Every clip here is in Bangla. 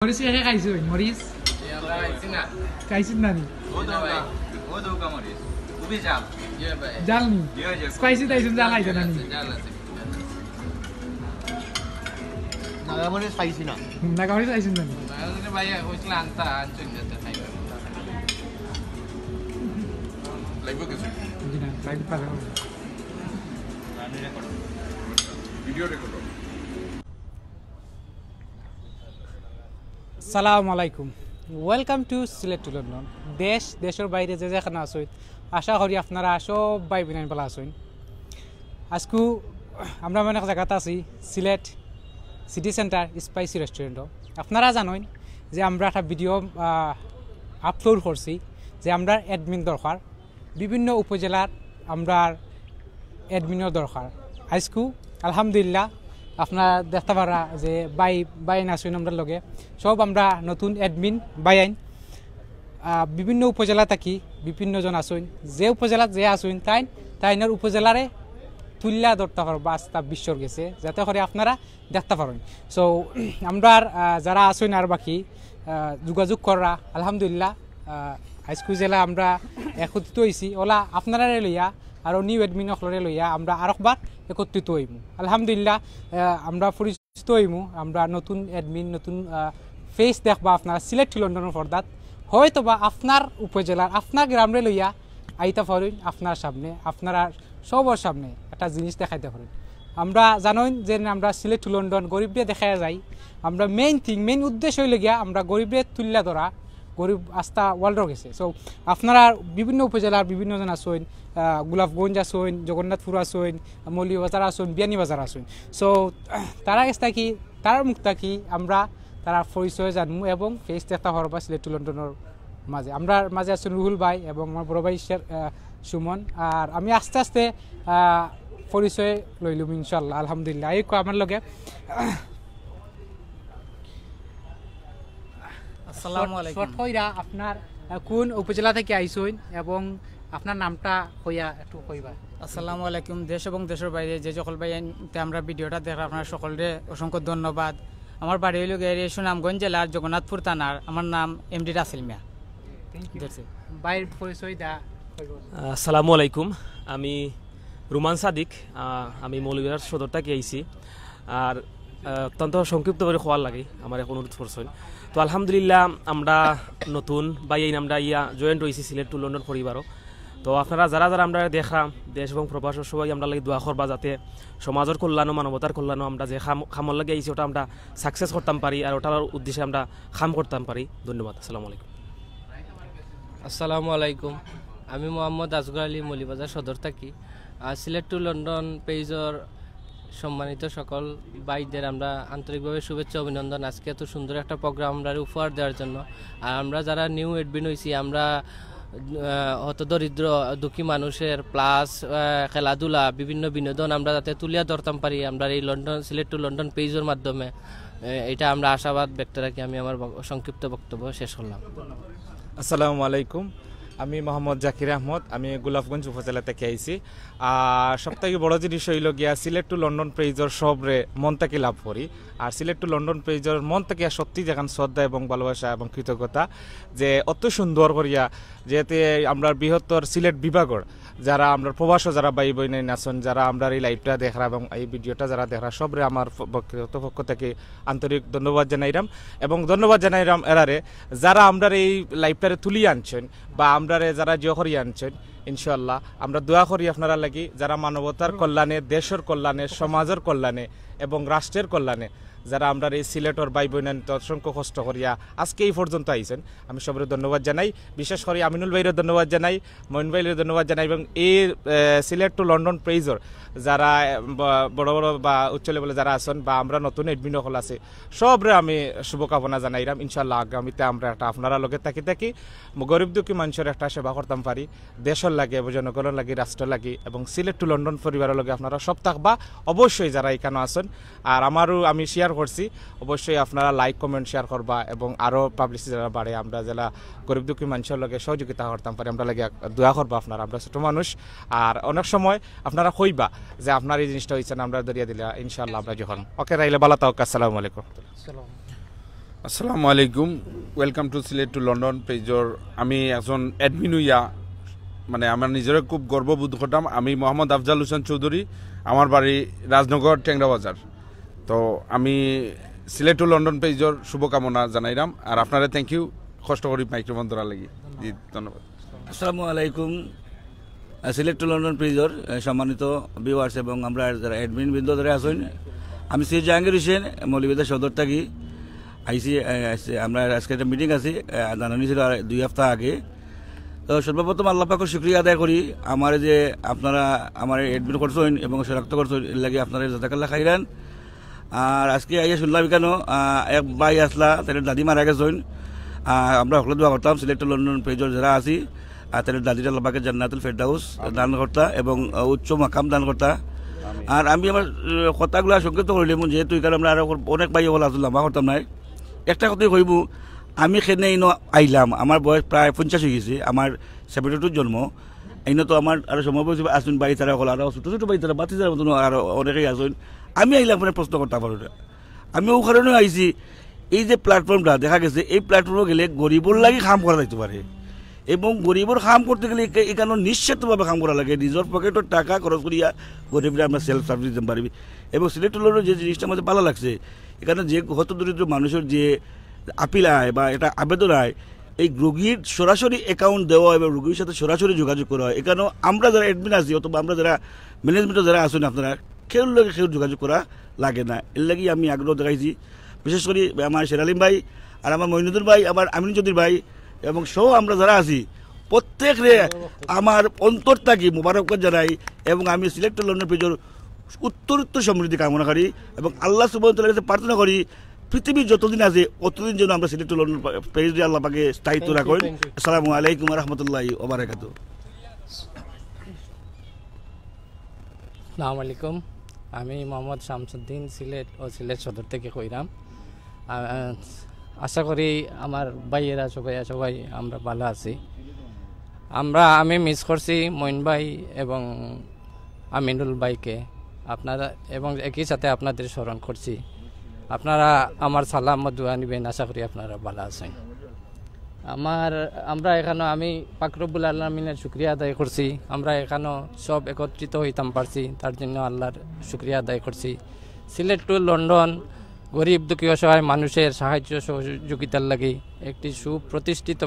মরিচ কে খাইছো মরিচ আমরা খাইছি না খাইছিস না নি ও দৌকা মরিচ খুবই জাল ভাই জাল নি স্পাইসি তাইছেন জাল আইছে না নি জাল আছে নাগামরিচ খাইছি না না গাড়ি তাইছেন না নি তাহলে ভাই কইছিল আনতা আনছেন যেতে খাইবা লাগবে কিছু জি না লাইক পারে ভিডিও রেকর্ড সালামু আলাইকুম welcome to Sylhet to London দেশের বাইরে যে যেখানে আসুন আশা করি আপনারা সব ভাই বোন ভালো আসুন আজকু আমরা মানে এক জায়গাতে আছি সিলেট সিটি সেন্টার স্পাইসি রেস্টুরেন্টও আপনারা জানেন যে আমরা একটা ভিডিও আপলোড করছি যে আমরা অ্যাডমিন দরকার বিভিন্ন উপজেলার আমরা অ্যাডমিনের দরকার আজকু আলহামদুলিল্লাহ আপনারা দেখতে পারা যে বাইন আসুন আমরা লগে সব আমরা নতুন অ্যাডমিন বাইন বিভিন্ন উপজেলা থাকি বিভিন্নজন আসুন যে উপজেলাত যে আসুন তাইনের উপজেলারে তুল্যা ধরতে পারবো আস্তা বিশ্বর গেছে যাতে করে আপনারা দেখতে পারেন সো আমরা যারা আসুন আর বাকি যোগাযোগ করা আলহামদুলিল্লাহ হাইস্কুল জেলা আমরা একত্রিত হয়েছি ওলা আপনারা লইয়া আর নিউ অ্যাডমিন অকলরে লইয়া আমরা আরেকবার একত্রিত হইমু আলহামদুলিল্লাহ আমরা পরিচিত হইমু আমরা নতুন অ্যাডমিন নতুন ফেস দেখবা আপনারা সিলেট টু লন্ডনের পর্দাত হয়তো বা আপনার উপজেলার আপনার গ্রামে লইয়া আইতে পারেন আপনার সামনে আপনারা সবার সামনে একটা জিনিস দেখাইতে পারেন আমরা জানেন যে আমরা সিলেট টু লন্ডন গরিবরে দেখা যাই আমরা মেইন উদ্দেশ্য হইলে গিয়া আমরা গরিবরে তুল্যা ধরা গরিব আস্থা ওয়ার্ল্ডর গেছে সো আপনারা বিভিন্ন উপজেলার বিভিন্নজন আসুন গোলাপগঞ্জ আসুন জগন্নাথপুর আসুন মৌলিবাজার আসুন বিয়ানীবাজার আসুন সো তারা গেছে কি তার মুখ থাকি আমরা তারা পরিচয় জানমু এবং ফেস দেখা হরবা সিলেট টু লন্ডনের মাঝে আমরা মাঝে আছেন রুহুল ভাই এবং আমার বড় ভাই সুমন আর আমি আস্তে আস্তে পরিচয় লইলুম ইনশাল্লাহ আলহামদুলিল্লাহ এই আমার লগে আসসালামু আলাইকুম কইরা আপনার কোন উপজেলা থেকে আইসুন এবং আপনার নামটা কইয়া একটু কইবা আসসালামু আলাইকুম দেশ এবং দেশের বাইরে যে সকল ভাই আমরা ভিডিওটা দেখা আপনার সকলকে অসংখ্য ধন্যবাদ আমার বাড়ি হইল গিয়ে সুনামগঞ্জ জেলার জগন্নাথপুর থানার আমার নাম এমডি রাসেল মিয়া বাইর পরিচয় দা আসসালামু আলাইকুম আমি রুমান সাদিক আমি মৌলভীবাজার সদর থেকে আইছি আর অত্যন্ত সংক্ষিপ্তভাবে খোয়ার লাগে আমার এখন অনুরোধ করছেন তো আলহামদুলিল্লাহ আমরা নতুন বা এই আমরা জয়েন্ট হয়েছি সিলেট টু লন্ডন পরিবারও তো আপনারা যারা যারা আমরা দেখলাম দেশ এবং প্রবাসের সবাই আমরা লাগে দোয়া করবা যাতে সমাজের কল্যাণ মানবতার কল্যাণ আমরা যে খামর লাগে আইছি ওটা আমরা সাকসেস করতাম পারি আর ওটার উদ্দেশ্যে আমরা খাম করতাম পারি ধন্যবাদ আসসালামু আলাইকুম আসসালামু আলাইকুম আমি মোহাম্মদ আসগর আলী মৌলিবাজার সদর থাকি সিলেট টু লন্ডন পেজর সম্মানিত সকল ভাইদের আমরা আন্তরিকভাবে শুভেচ্ছা অভিনন্দন আজকে এত সুন্দর একটা প্রোগ্রাম আমরা উপহার দেওয়ার জন্য আর আমরা যারা নিউ এডমিন হয়েছি আমরা হতদরিদ্র দুঃখী মানুষের প্লাস খেলাধুলা বিভিন্ন বিনোদন আমরা যাতে তুলিয়া ধরতাম পারি আমরা এই লন্ডন সিলেট টু লন্ডন পেজের মাধ্যমে এটা আমরা আশাবাদ ব্যক্ত রাখি আমি আমার সংক্ষিপ্ত বক্তব্য শেষ করলাম আসসালামু আলাইকুম আমি মোহাম্মদ জাকির আহমদ আমি গোলাপগঞ্জ উপজেলা থেকে আইছি আর সবথেকে বড় জিনিস হইল গিয়া সিলেট টু লন্ডন পেজর সবরে মন থেকে লাভ করি আর সিলেট টু লন্ডন পেজর মন থেকে সত্যি যেখান শ্রদ্ধা এবং ভালোবাসা এবং কৃতজ্ঞতা যে অত সুন্দর করিয়া যেহেতু আমরা বৃহত্তর সিলেট বিভাগর যারা আমরা প্রবাসও যারা ভাই বোন আছেন যারা আমরা এই লাইভটা দেখরা এবং এই ভিডিওটা যারা দেখরা সবরে আমার ব্যক্তিগত পক্ষ থেকে আন্তরিক ধন্যবাদ জানাইলাম এবং ধন্যবাদ জানাইলাম এরারে যারা আমরা এই লাইভটারে তুলিয়ে আনছেন বা আমরা যারা জিও করিয়ে আনছেন ইনশাল্লাহ আমরা দোয়া করি আপনারা লাগি যারা মানবতার কল্যাণে দেশের কল্যাণে সমাজের কল্যাণে এবং রাষ্ট্রের কল্যাণে যারা আমরা এই সিলেটর ভাই বোন অসংখ্য কষ্ট করিয়া আজকে এই পর্যন্ত আইছেন আমি সবাই ধন্যবাদ জানাই বিশেষ করে আমিনুল ভাইয়ের ধন্যবাদ জানাই মইন ভাইয়ের ধন্যবাদ জানাই এবং এই সিলেট টু লন্ডন পেজর যারা বড় বড় বা উচ্চ লেভেলে যারা আছেন বা আমরা নতুন এডমিন হল আছে সবরে আমি শুভকামনা জানাইলাম ইনশাল্লাহ আগামীতে আমরা একটা আপনারা লগে থাকি গরিব দুঃখী মানুষের একটা সেবা করতাম পারি দেশের লাগে জনগণের লাগে রাষ্ট্র লাগে এবং সিলেট টু লন্ডন পরিবারের লগে আপনারা সব থাকবা অবশ্যই যারা এখানে আছেন আর আমারও আমি শেয়ার করছি অবশ্যই আপনারা লাইক কমেন্ট শেয়ার করবা এবং আরও পাবলিসিটি যারা বাড়ে আমরা যারা গরিব দুঃখী মানুষের লগে সহযোগিতা করতাম পারি আমরা লাগে দোয়া করবা আপনারা আমরা ছোট মানুষ আর অনেক সময় আপনারা কইবা যে আপনার এই জিনিসটা হয়েছে আমরা দরিয়া দিলে ইনশাল্লাহ আমরা যখন ওকে রাইলে ভালো থাকুক আসসালামু আলাইকুম আসসালামু আলাইকুম, welcome to Sylhet to London পেজর। আমি একজন অ্যাডমিন হইয়া মানে আমার নিজের খুব গর্ববোধ করতাম। আমি মোহাম্মদ আফজাল হোসেন চৌধুরী, আমার বাড়ি রাজনগর টেংরা বাজার। তো আমি সিলেট টু লন্ডন পেজর শুভকামনা জানাইলাম, আর আপনারা থ্যাংক ইউ কষ্ট করি মাইক্রোফোন ধরা লাগি। জি ধন্যবাদ। আসসালামু আলাইকুম। সিলেক্ট টু লন্ডন পেজর সম্মানিত ভিউয়ার্স এবং আমরা যারা অ্যাডমিন বৃন্দ ধরে আছেন, আমি শ্রী জাহাঙ্গীর হোসেন মৌলভীবাজার সদর থাকি আইসি। আমরা আজকে একটা মিটিং আছি, জানানি ছিল 2 সপ্তাহ আগে। তো সর্বপ্রথম আল্লাহ পাকের শুকরিয়া আদায় করি, আমার যে আপনারা আমার অ্যাডমিন করছেন এবং শনাক্ত করছেন, এর লাগে আপনারা জাযাকাল্লাহ খাইরান। আর আজকে আইয়া শুনলাম কেন এক ভাই আসলা তাদের দাদি মারা গেছেন। আমরা সকলে দোয়া করতাম সিলেক্ট টু লন্ডন পেজর যারা আছি, তাদের দাদির আল্লাহ পাকের জান্নাতুল ফেরদাউস দান করতা এবং উচ্চ মাকাম দান করতা। আর আমি আমার কথাগুলো সংক্ষিপ্ত করলাম, যেহেতু এখানে আমরা আরো অনেক ভাই বলা আসলাম বা করতাম নাই। একটা কথাই কইব, আমি সেনে ইনো আইলাম, আমার বয়স প্রায় 50 হয়ে গেছে, আমার 72 জন্ম। ইনো তো আমার আরো সময় আসুন বাড়ি তারা হল, আরো ছোটো ছোটো বাড়ি তারা বাতি তারা মতন আরো অনেকেই আসুন। আমি আইলাম মানে প্রশ্ন করতে পারো না, আমি ও কারণে আইছি এই যে প্ল্যাটফর্মটা দেখা গেছে, এই প্ল্যাটফর্মে গেলে গরিবর লাগে কাম করা যাইতে পারে এবং গরিবর কাম করতে গেলে এখানে নিশ্চিতভাবে কাম করা লাগে। নিজের পকেটের টাকা খরচ করিয়া গরিবরা আমরা সেলফ সার্ভিস দিতে পারবি। এবং সিলেক্ট হলেও যে জিনিসটা আমাদের ভালো লাগছে, এখানে যে হত দরিদ্র মানুষের যে আপিল আয় বা এটা আবেদন আয়, এই রোগীর সরাসরি অ্যাকাউন্ট দেওয়া এবং রোগীর সাথে সরাসরি যোগাযোগ করা হয়। এখানেও আমরা যারা অ্যাডমিন আছি অথবা আমরা যারা ম্যানেজমেন্টে যারা আসুন, আপনারা কেউ লোক কেউ যোগাযোগ করা লাগে না। এর লাগি আমি আগ্রহ দেখাইছি, বিশেষ করে আমার শেরালিম ভাই আর আমার মইনুদ্দিন ভাই, আমার আমিন চৌধুরী ভাই এবং সহ আমরা যারা আছি প্রত্যেকরে আমার অন্তর থাকি মোবারকবাদ জানাই। এবং আমি সিলেক্ট লন্ডন পেজর উত্তরোত্তর সমৃদ্ধি কামনা করি এবং আল্লাহ সুবহানাহু ওয়া তাআলার কাছে প্রার্থনা করি পৃথিবীর যতদিন আছে অতদিন যেন আমরা সিলেক্ট লন্ডন পেজে আল্লাহ পাকে স্থায়িত্ব রাখুন। আসসালামু আলাইকুম ওয়া রাহমাতুল্লাহি ওয়া বারাকাতুহু। আসসালামু আলাইকুম, আমি মোহাম্মদ শামসুদ্দিন সিলেট ও সিলেট সদর থেকে কইরাম। আশা করি আমার ভাইয়েরা সবাই আমরা ভালো আছি। আমি মিস করছি মইন ভাই এবং আমিনুল ভাইকে, আপনারা এবং একই সাথে আপনাদের স্মরণ করছি। আপনারা আমার সালাম ও দোয়া নিবেন, আশা করি আপনারা ভালো আছেন। আমরা এখানে আমি পাক রব্বুল আলামিনের শুকরিয়া আদায় করছি, আমরা এখানে সব একত্রিত হইতাম পারছি, তার জন্য আল্লাহর শুকরিয়া আদায় করছি। সিলেট টু লন্ডন গরিব দুঃখী অসহায় মানুষের সাহায্য সহযোগিতার লাগি একটি সুপ্রতিষ্ঠিত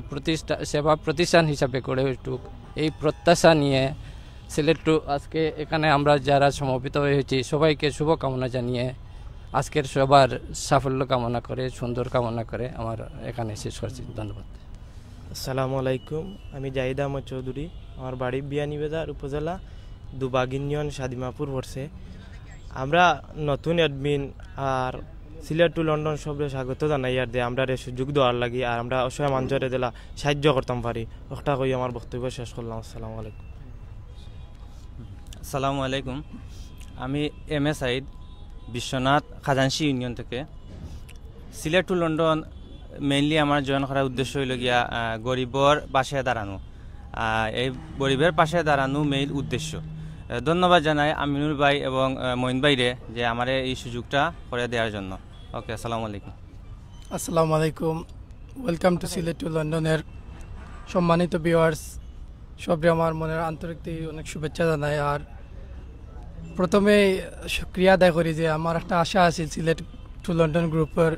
সেবা প্রতিষ্ঠান হিসাবে গড়ে উঠুক, এই প্রত্যাশা নিয়ে সিলেট টু আজকে এখানে আমরা যারা সমবেত হয়েছি সবাইকে শুভকামনা জানিয়ে আজকের সবার সাফল্য কামনা করে, সুন্দর কামনা করে আমার এখানে শেষ করছি। ধন্যবাদ। আসসালামু আলাইকুম, আমি জাহিদ আহমদ চৌধুরী, আমার বাড়ি বিয়ানীবাজার উপজেলা দুবাগ ইউনিয়ন সাদিমাপুর পড়ছে। আমরা নতুন অ্যাডমিন আর সিলেট টু লন্ডন সবরে স্বাগত জানাই আর আমরা সুযোগ দেওয়ার লাগি আর আমরা অসহায় মানুষের দিলা সাহায্য করতাম পারি, ওটা কই আমার বক্তব্য শেষ করলাম। আসসালামু আলাইকুম। আসসালামু আলাইকুম, আমি M A Saeed Biswanath খাজানশি union থেকে। সিলেট টু লন্ডন মেইনলি আমার জয়েন করার উদ্দেশ্য হইল গিয়া গরিবর পাশে দাঁড়ানো, এই গরিবের পাশে দাঁড়ানো মেইন উদ্দেশ্য। ধন্যবাদ জানাই আমিনুল ভাই এবং মঈন ভাইরে যে আমার এই সুযোগটা করে দেওয়ার জন্য। ওকে, আসসালামু আলাইকুম। আসসালামু আলাইকুম, ওয়েলকাম টু সিলেট টু লন্ডনের সম্মানিত ভিউয়ার্স, সবরে আমার মনের আন্তরিক অনেক শুভেচ্ছা জানাই। আর প্রথমে শুক্রিয়া আদায় করি যে আমার একটা আশা আছে সিলেট টু লন্ডন গ্রুপের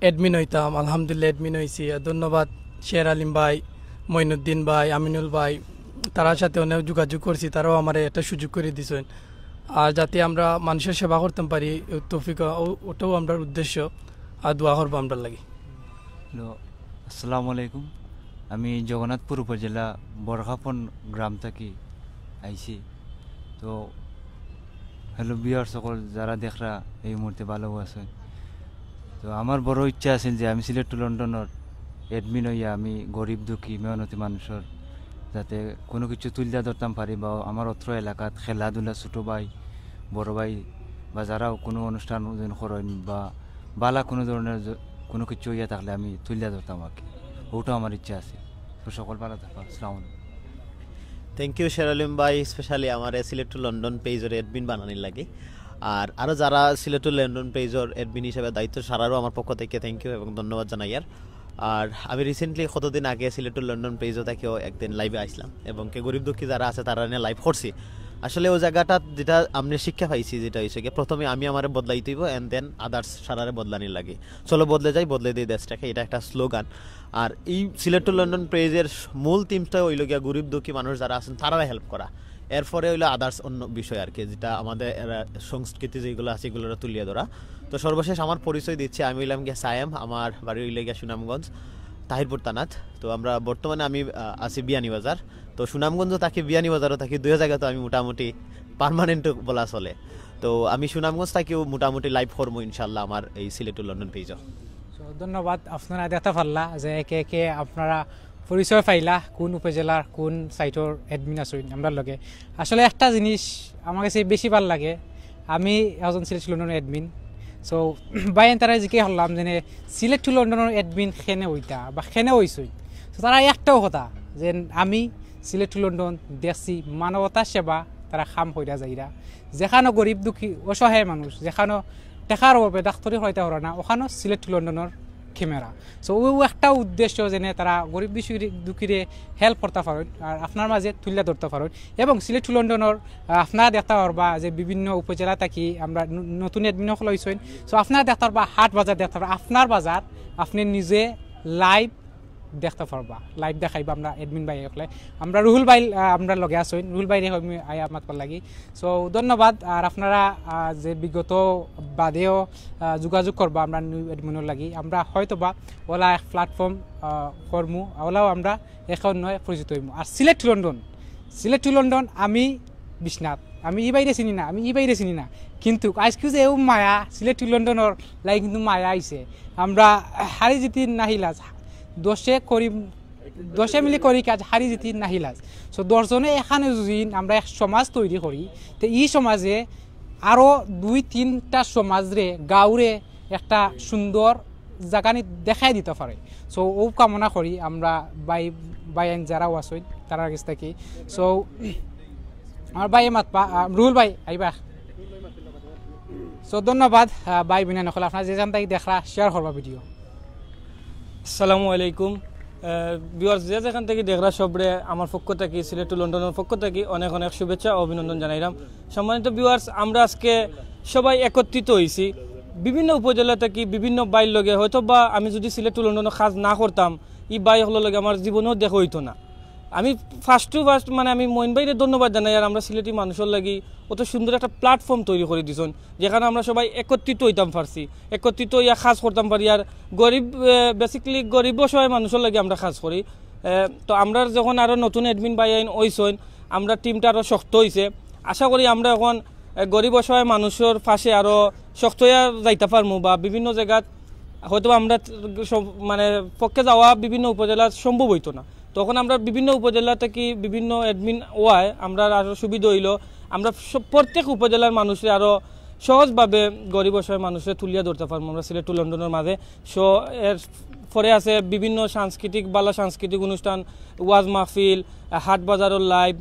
অ্যাডমিন হইতাম, আলহামদুলিল্লাহ অ্যাডমিন হয়েছি। ধন্যবাদ শের আলিম ভাই, মঈনুদ্দিন ভাই, আমিনুল ভাই, তার সাথে অনেক যোগাযোগ করছি, তারাও আমার একটা সুযোগ করে দিয়েছেন। আর যাতে আমরা মানুষের সেবা করতে পারি তৌফিক, ওটাও আমরা উদ্দেশ্য। আর দোয়া করবো আমরা লাগি। হ্যালো, আসসালামু আলাইকুম, আমি জগন্নাথপুর উপজেলা বরখাপন গ্রাম থেকে আইছি। তো হ্যালো বিয়ার সকল যারা দেখরা এই মুহূর্তে ভালো আছেন। তো আমার বড় ইচ্ছা আছিল যে আমি সিলেট টু লন্ডনের অ্যাডমিন হইয়া আমি গরিব দুঃখী মেহনতি মানুষের যাতে কোনো কিছু তুলিয়া ধরতাম পারি, বা আমার অত্র এলাকাত খেলাধুলা ছোটো ভাই বড় ভাই বা যারাও কোনো অনুষ্ঠান করেন বা বালা কোনো ধরনের কোনো কিছু ইয়ে থাকলে আমি তুলিয়া ধরতাম আর কি, ওটাও আমার ইচ্ছা আছে। তো সকল ভালো থাকো, আসসালামু আলাইকুম। থ্যাংক ইউ শের আলিম ভাই, স্পেশালি আমার সিলেট টু লন্ডন পেজের অ্যাডমিন বানানির লাগে। আর আরও যারা সিলেট টু লন্ডন পেজর অ্যাডমিন হিসেবে দায়িত্ব সারারও আমার পক্ষ থেকে থ্যাংক ইউ এবং ধন্যবাদ জানাই। আর আমি রিসেন্টলি কতদিন আগে সিলেট টু লন্ডন পেজও থেকেও একদিন লাইভে আসলাম এবং কে গরিব দুঃখী যারা আছে তারা নিয়ে লাইভ করছি। আসলে ওই জায়গাটা যেটা আমি শিক্ষা পাইছি যেটা হয়েছে কি প্রথমে আমি আমার বদলাই দিব অ্যান্ড দেন আদার্স সারারে বদলানির লাগে, চলো বদলে যাই বদলে দিই দেশটাকে, এটা একটা স্লোগান। আর এই সিলেট টু লন্ডন পেজের মূল টিমটা হইল গিয়া গরিব দুঃখী মানুষ যারা আছেন তারা হেল্প করা, এরপরে হইলো আদার্স অন্য বিষয় আর কি যেটা আমাদের সংস্কৃতি যেগুলো আছে এগুলো তুলিয়ে ধরা। তো সর্বশেষ আমার পরিচয় দিচ্ছে, আমি হইলাম গিয়া সায়েম, আমার বাড়ি হইলে গিয়া সুনামগঞ্জ তাহিরপুর থানাত। তো আমরা বর্তমানে আমি আছি বিয়ানীবাজার, তো সুনামগঞ্জও থাকি বিয়ানীবাজারও থাকি, দুই জায়গা তো আমি মোটামুটি পার্মানেন্ট বলা চলে। তো আমি সুনামগঞ্জ থাকিও মোটামুটি লাইভ করবো ইনশাল্লাহ আমার এই সিলেট টু লন্ডন পেজও। ধন্যবাদ, আপনারা দেখতে পারলা যে একে একে আপনারা পরিচয় পাইলা কোন উপজেলার কোন সাইটর অ্যাডমিন আছেন আমরা লগে। আসলে একটা জিনিস আমার কাছে বেশি ভাল লাগে, আমি একজন সিলেট টু লন্ডনের অ্যাডমিন। সো বাইন তারা জিকে হলাম যে সিলেট টু লন্ডনের অ্যাডমিন খেনে হইতা বা খেনে হইছই, তো তারা একটাও কথা যে আমি সিলেট টু লন্ডন দেখছি মানবতার সেবা তারা খাম হইরা যাইরা, যেখানে গরিব দুঃখী অসহায় মানুষ যেখানে টেকার অভাবে ডাক্তারি হইতে হরা না ওখানেও সিলেট টু লন্ডনের ক্যামেরা। সো ও একটা উদ্দেশ্য যেনে তারা গরিব দুঃখীরে হেল্প করতে পারেন আর আপনার মাঝে তুলে ধরতে পারেন। এবং সিলেট টু লন্ডনের আপনারা দেখতে পারবা যে বিভিন্ন উপজেলা থাকি আমরা নতুন অ্যাডমিন হল হয়েছেন। সো আপনারা দেখতে পারবা হাট বাজার দেখতে পারবা, আপনার বাজার আপনি নিজে লাইভ দেখতে পারবা, লাইভ দেখাইবা আমরা অ্যাডমিন ভাই হলে। আমরা রুহুল ভাই আমরা লগে আসেন, রুহুল ভাই আয়া মাতবার লাগি। সো ধন্যবাদ। আর আপনারা যে বিগত বাদেও যোগাযোগ করবা আমরা নিউ অ্যাডমিনের লাগি, আমরা হয়তো বা ওলা এক প্ল্যাটফর্ম করমু ওলাও আমরা এখন নয় পরিচিত হইম। আর সিলেট টু লন্ডন আমি বিশ্বনাথ, আমি ই বাইরে চিনি না, আমি ই বাইরে চিনি না, কিন্তু আজকে যে এও মায়া সিলেট টু লন্ডনের লাগে কিন্তু মায়া আইছে। আমরা হারি জিতি নাহিলাজ দশে মিলি করি কাজ হারি জিতি নাহিলাজ। সো 10 জনে এখানে যদি আমরা এক সমাজ তৈরি করি তো এই সমাজে আরও 2-3টা সমাজরে গাঁওরে একটা সুন্দর জায়গানি দেখাই দিতে পারে। সো ও কামনা করি আমরা বাইন যারাও আসেন তার কাছ থেকে। সো আমার ভাই মাতবা রুহুল ভাই আইবা। সো ধন্যবাদ ভাই বিনা নকল আপনার যে জানতাই দেখরা শেয়ার করবা ভিডিও। আসসালামু আলাইকুম ভিউয়ার্স, যে যেখান থেকে দেখরা সবরে আমার পক্ষ থেকে সিলেট টু লন্ডনের পক্ষ থেকে অনেক অনেক শুভেচ্ছা ও অভিনন্দন জানাইলাম। সম্মানিত ভিউয়ার্স, আমরা আজকে সবাই একত্রিত হয়েছি বিভিন্ন উপজেলা থেকে বিভিন্ন বাইর লগে, হয়তো বা আমি যদি সিলেট টু লন্ডনের কাজ না করতাম এই বাই হলোর লগে আমার জীবনেও দেখা হইতো না। আমি ফার্স্ট মানে আমি মইন ভাইরে ধন্যবাদ জানাই। আর আমরা সিলেটি মানুষের লাগি অত সুন্দর একটা প্ল্যাটফর্ম তৈরি করে দিয়েছেন যেখানে আমরা সবাই একত্রিত হইতাম পারছি, একত্রিত ইয়া কাজ করতাম পারি। আর গরিব বেসিক্যালি গরিব অসহায় মানুষের লাগে আমরা কাজ করি। তো আমরা যখন আরও নতুন অ্যাডমিন বাই আইন হইছেন আমরা টিমটা আরও শক্ত হয়েছে। আশা করি আমরা এখন গরিব অসহায় মানুষের পাশে আরও শক্ত হইয়া যাইতে পারবো বা বিভিন্ন জায়গাত হয়তো আমরা মানে পক্ষে যাওয়া বিভিন্ন উপজেলা সম্ভব হইতো না। তখন আমরা বিভিন্ন উপজেলা থেকে বিভিন্ন অ্যাডমিন ওয়ায় আমরা আরও সুবিধা হইল, আমরা প্রত্যেক উপজেলার মানুষের আরও সহজভাবে গরিব অসহায় মানুষের তুলিয়া ধরতে পারবো আমরা সিলেট টু লন্ডনের মাঝে। সো এর পরে আছে বিভিন্ন সাংস্কৃতিক অনুষ্ঠান, ওয়াজ মাহফিল, হাট বাজারের লাইভ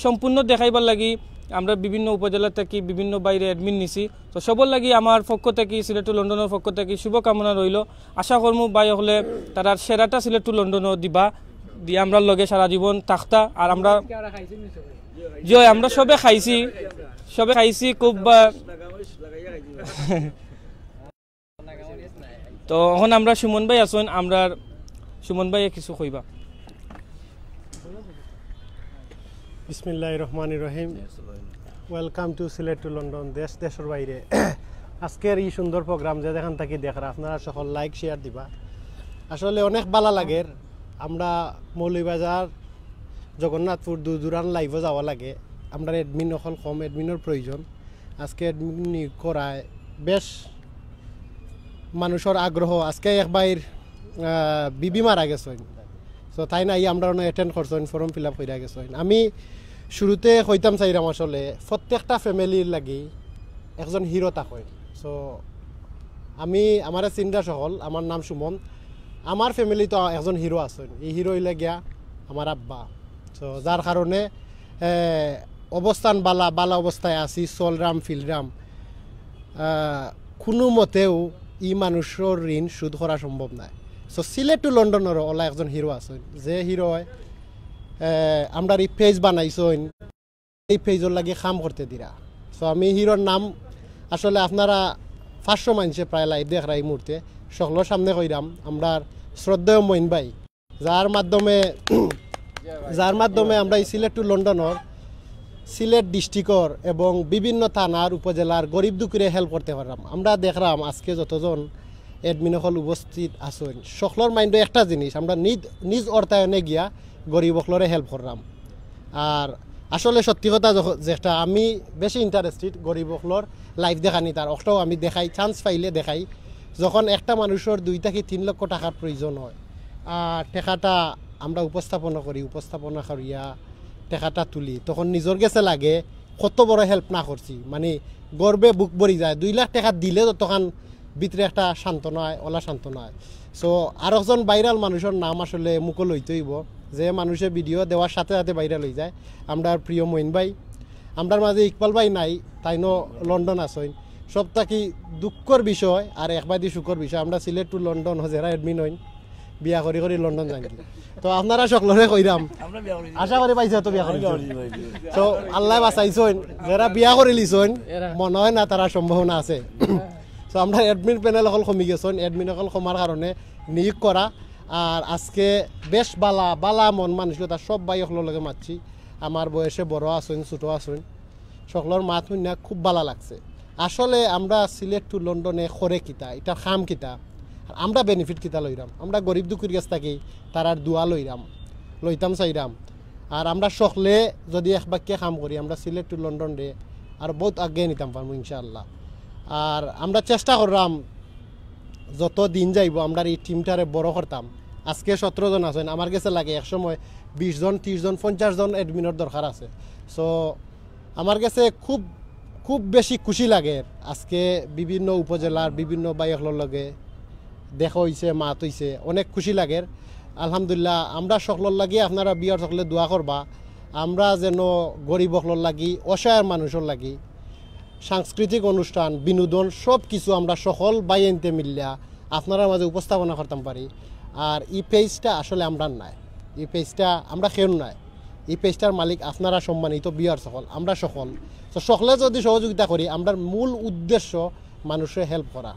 সম্পূর্ণ দেখাইবার লাগি আমরা বিভিন্ন উপজেলা থেকে বিভিন্ন বাইরে অ্যাডমিন নিছি। তো সবর লাগি আমার পক্ষ থেকে সিলেট টু লন্ডনের পক্ষ থেকে শুভকামনা রইল। আশা করবো বাই হলে তারা সেরাটা সিলেট টু লন্ডনও দিবা, দিয়ে আমরা লগে সারা জীবন থাকতা। আর আমরা আমরা সবে খাইছি খুব। তো এখন আমরা সুমন ভাই আছেন, আমরা সুমন ভাই কিছু কইবা। বিসমিল্লাহির রহমানির রহিম। Welcome to Sylhet to London, দেশের বাইরে। আজকের এই সুন্দর প্রোগ্রাম যে যেখান থেকে দেখরা আপনারা সকল লাইক শেয়ার দিবা, আসলে অনেক ভালো লাগে। আমরা মৌলভীবাজার জগন্নাথপুর দূরান লাইভও যাওয়া লাগে, আমরা অ্যাডমিন অকল কম অ্যাডমিনের প্রয়োজন। আজকে অ্যাডমিন করায় বেশ মানুষের আগ্রহ। আজকে এক বাইর বিবি মারা গেছেন, তো তাই না আমরা অ্যাটেন্ড করছেন, ফর্ম ফিল আপ করে গেছেন। আমি শুরুতে কইতাম চাইলাম আসলে প্রত্যেকটা ফ্যামিলির লাগি একজন হিরো থাকে। সো আমি আমার চিন্তা সকল, আমার নাম সুমন, আমার ফ্যামিলি তো একজন হিরো আছেন, এই হিরো হইলে গিয়া আমার আব্বা। সো যার কারণে অবস্থান বালা অবস্থায় আছি, চলরাম ফিলরাম কোনো মতেও ই মানুষের ঋণ শোধ করা সম্ভব নয়। সো সিলেট টু লন্ডনেরও ওলা একজন হিরো আছেন, যে হিরোয় আমরা এই পেজ বানাইছেন, এই পেজের লাগে কাম করতে দিরা। সো আমি হিরোর নাম আসলে আপনারা 500 মানুষে প্রায় লাইভ দেখরা এই মুহূর্তে সকলের সামনে কইরাম, আমরা শ্রদ্ধেয় মইন ভাই, যার মাধ্যমে আমরা এই সিলেট টু লন্ডনের সিলেট ডিস্ট্রিক্টর এবং বিভিন্ন থানার উপজেলার গরিব দুঃখীরে হেল্প করতে পারলাম। আমরা দেখলাম আজকে যতজন এডমিনসকল উপস্থিত আছেন, সকলের মাইন্ডে একটা জিনিস, আমরা নিজ অর্থায়নে গিয়া গরিব সকলরে হেল্প করলাম। আর আসলে সত্যি কথা যেটা আমি বেশি ইন্টারেস্টেড গরিব সকলর লাইফ দেখানি, তার অকটাও আমি দেখাই, চান্স পাইলে দেখাই। যখন একটা মানুষের 2 থেকে 3 লক্ষ টাকার প্রয়োজন হয়, আর টাকাটা আমরা উপস্থাপনা করিয়া টাকাটা তুলি, তখন নিজের কাছে লাগে কত বড় হেল্প না করছি, মানে গর্বে বুক ভরি যায়। 2 লাখ টাকা দিলে তখন ভিতরে একটা সান্ত্বনা হয়, ওলা সান্ত্বনা হয়। সো আর একজন ভাইরাল মানুষের নাম আসলে মুখ লইতে হইব, যে মানুষে ভিডিও দেওয়ার সাথে সাথে ভাইরাল হয়ে যায়, আমরা প্রিয় মইন ভাই। আমরার মাঝে ইকবাল ভাই নাই, তাইনো লন্ডন আসেন। সব থাকি দুঃখর বিষয় আর একবারই সুখর বিষয়, আমরা সিলেট টু লন্ডন যারা এডমিন হইন বিয়া করি লন্ডন যাই। তো আপনারা সকলরে কইরাম, আশা করি পাইছে তো বিয়া করি। তো আল্লাহ বাঁচাইছেন, যারা বিয়া করে লিছেন মনে হয় না তারা সম্ভাবনা আছে। তো আমরা এডমিন প্যানেল অকল কমি গেছেন, এডমিন অকল কমার কারণে নিয়োগ করা। আর আজকে বেশ বালা মন মানসিকতা সব ভাই সকলের লগে মাতছি, আমার বয়সে বড় আছেন ছোটো আছেন, সকলের মাত শুনে খুব ভালো লাগছে। আসলে আমরা সিলেট টু লন্ডনে খরে কিতা, এটা খাম কিতা, আমরা বেনিফিট কিতা লইরাম, আমরা গরিব দুঃখীর কাছ থাকি তারার দোয়া লইতাম চাইরাম। আর আমরা সকলে যদি এক বাক্যে কাম করি, আমরা সিলেট টু লন্ডন রে আর বহুত আগে নিতাম পারবো ইনশাআল্লাহ। আর আমরা চেষ্টা করলাম যত দিন যাইব আমরা এই টিমটারে বড় করতাম। আজকে 17 জন আছেন, আমার কাছে লাগে একসময় 20 জন 30 জন 50 জন এডমিনের দরকার আছে। সো আমার কাছে খুব বেশি খুশি লাগে আজকে বিভিন্ন উপজেলার বিভিন্ন বাইকলর লগে দেখা হয়েছে, মাত হয়েছে, অনেক খুশি লাগে। আলহামদুলিল্লাহ, আমরা সকলের লাগি আপনারা বিয়ার সকলে দোয়া করবা, আমরা যেন গরিব সকলের লাগি, অসহায় মানুষের লাগি সাংস্কৃতিক অনুষ্ঠান বিনোদন সব কিছু আমরা সকল বাইনতে মিলিয়া আপনারা মাঝে উপস্থাপনা করতাম পারি। আর এই পেজটা আসলে আমরা নাই, এই পেজটা আমরা কেউ নাই, এই পেজটার মালিক আপনারা সম্মানিত বিয়ার সকল, আমরা সকল। তো সকলে যদি সহযোগিতা করি, আমরা মূল উদ্দেশ্য মানুষের হেল্প করা,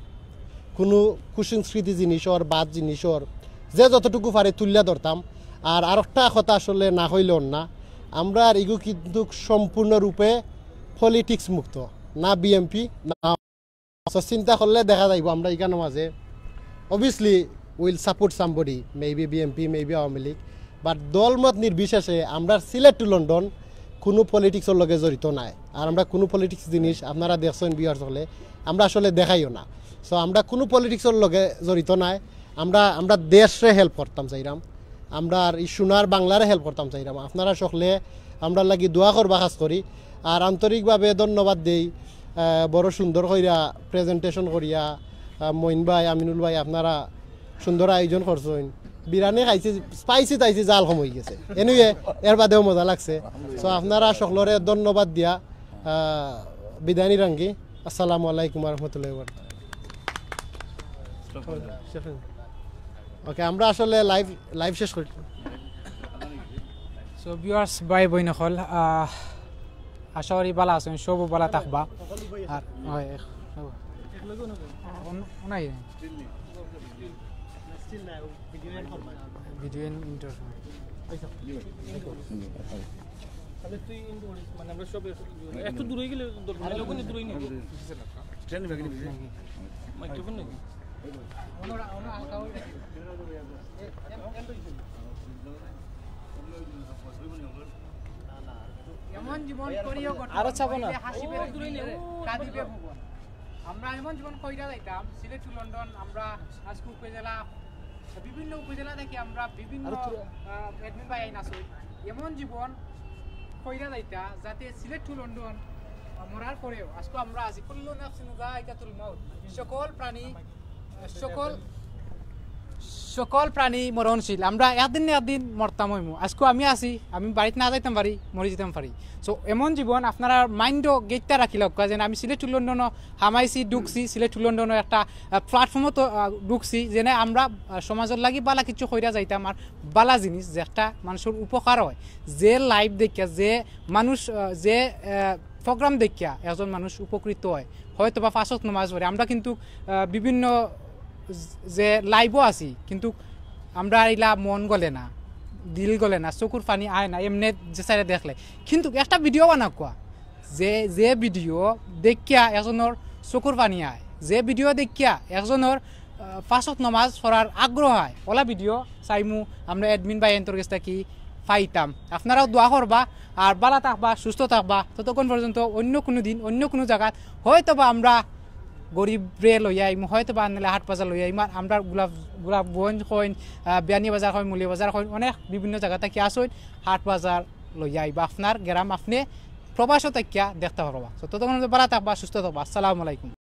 কোনো কুসংস্কৃতি জিনিসর বাদ জিনিসর যে যতটুকু পারে তুলিয়া ধরতাম। আর আরেকটা কথা আসলে না হইলেও না, আমরা এগু কিন্তু সম্পূর্ণরূপে পলিটিক্স মুক্ত, না বিএমপি না। চিন্তা করলে দেখা যাইব আমরা এখানে মাঝে obviously will support somebody, maybe BNP maybe Awami League, but দলমত নির্বিশেষে আমরা সিলেট টু লন্ডন কোনো পলিটিক্সের লগে জড়িত নাই। আর আমরা কোনো পলিটিক্স জিনিস আপনারা দেখছেন বিয়ার চলে আমরা আসলে দেখাইও না। সো আমরা কোনো পলিটিক্সের লগে জড়িত নাই, আমরা দেশে হেল্প করতাম চাইরাম, আমরা এই সোনার বাংলারে হেল্প করতাম চাইরাম। আপনারা সকলে আমরা লাগি দোয়া করবা খাস করি। আর আন্তরিকভাবে ধন্যবাদ দেই, বড় সুন্দর কইরা প্রেজেন্টেশন করিয়া মইন ভাই, আমিনুল ভাই, আপনারা সুন্দর আয়োজন করছেন। বিরিয়ানি খাইছি, স্পাইসি তাইছি, জাল কম হয়ে গেছে, এনিওয়ে এর বাদেও মজা লাগছে। সো আপনারা সকলরে ধন্যবাদ দিয়া বিদায় নিরাঙ্গি। আসসালামু আলাইকুম রহমতুল্লাহ। ওকে, আমরা আসলে লাইভ শেষ করি। সো ভিউয়ার্স ভাই বোন সকল, আশা করি ভালো আছেন, সবও ভালো থাকবা। আর একটু দূরে গেলে এমন জীবন করিও কাঁদিবে ভুবন। আমরা এমন জীবন কইরা যাইতাম সিলেট টু লন্ডন, আমরা আজকে উপজেলা বিভিন্ন উপজেলা থেকে আমরা বিভিন্ন এডমিন ভাই আইন আসই, এমন জীবন কইরা যাইতা যাতে সিলেট টু লন্ডন মরার পরেও আজকে আমরা আছি কুল্লু নাফসিন যায়কাতুল মাউত, সকল প্রাণী সকল সকল প্রাণী মরণশীল, আমরা একদিন না একদিন মরতাম হইমু। আজকে আমি আছি, আমি বাড়িতে না যাইতাম পারি, মরে যেতাম পারি। সো এমন জীবন আপনারা মাইন্ডও গেটটা রাখি লক্ষ্য যেন আমি সিলেট টু লন্ডন হামাইছি ঢুকছি, সিলেট টু লন্ডন একটা প্ল্যাটফর্মও তো ঢুকছি যেনে আমরা সমাজের লাগি বালা কিছু কইরা যাইতাম। আর বালা জিনিস যে একটা মানুষের উপকার হয়, যে লাইভ দেখিয়া যে মানুষ যে প্রোগ্রাম দেখিয়া একজন মানুষ উপকৃত হয়, হয়তো বা 5 ওয়াক্ত নামাজ পড়ে। আমরা কিন্তু বিভিন্ন যে লাইভও আছি, কিন্তু আমরা এলা মন গলে না, দিল গলে না, চকুর পানি আয় না এমনি যে সাইডে দেখলে। কিন্তু একটা ভিডিও বানা কোয়া যে ভিডিও দেখিয়া একজনের চকুর পানি আয়, যে ভিডিও দেখিয়া একজনের 5 ওয়াক্ত নামাজ পড়ার আগ্রহ হয়, ওলা ভিডিও চাইমু আমরা অ্যাডমিন বাই এন্টর গেছটা কি পাইতাম। আপনারাও দোয়া করবা আর ভালো থাকবা, সুস্থ থাকবা। ততক্ষণ পর্যন্ত অন্য কোনো দিন অন্য কোনো জায়গাত হয়তো বা আমরা গরিবরে লইয়া আইম, হয়তো বা আনলে হাট বাজার লইয়া আইম। আমরা গোলাপগঞ্জ হইন, বিয়ানি বাজার হইন, মুলি বাজার হইন, অনেক বিভিন্ন জায়গা থেকে আসইন হাট বাজার লইয়া আইবা। আপনার গ্রাম আপনি প্রবাসও থাকিয়া দেখতে পারবা। ততক্ষণ ভালো থাকবা, সুস্থ থাকবা। আসসালামু আলাইকুম।